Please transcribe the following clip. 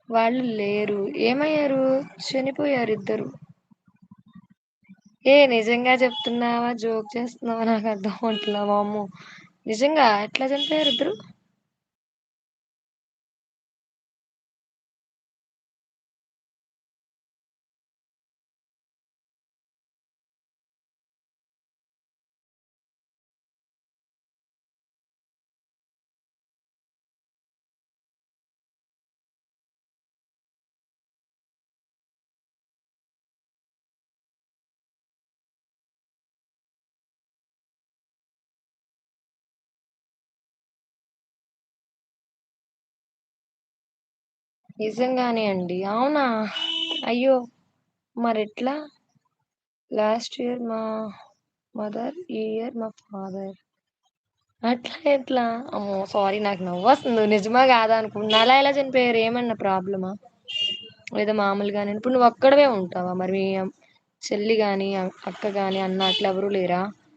వాళ్ళు లేరు. ఏమయ్యారు? చనిపోయారిద్దరు. నిజంగా చెప్తున్నావా? జోక్ చేస్తున్నావా? నాకర్థం అవ్వట్లా వామ్మో! నిజంగా ఎట్లా చనిపోయారిద్దరు? నిజంగానే అండి. అవునా? అయ్యో! మరెట్లా? లాస్ట్ ఇయర్ మా మదర్, ఈ ఇయర్ మా ఫాదర్. అట్లా ఎట్లా? అమ్మో! సారీ నాకు నవ్వొస్తుంది. నిజమా కాదా అనుకుంటున్నా. అలా ఎలా చనిపోయారు? ఏమన్నా ప్రాబ్లమా? లేదా మామూలుగానేనా? ఇప్పుడు నువ్వొక్కడివే ఉంటావా? మరి మీ చెల్లి గాని, అక్క గాని, అన్న అట్లా ఎవరు లేరా?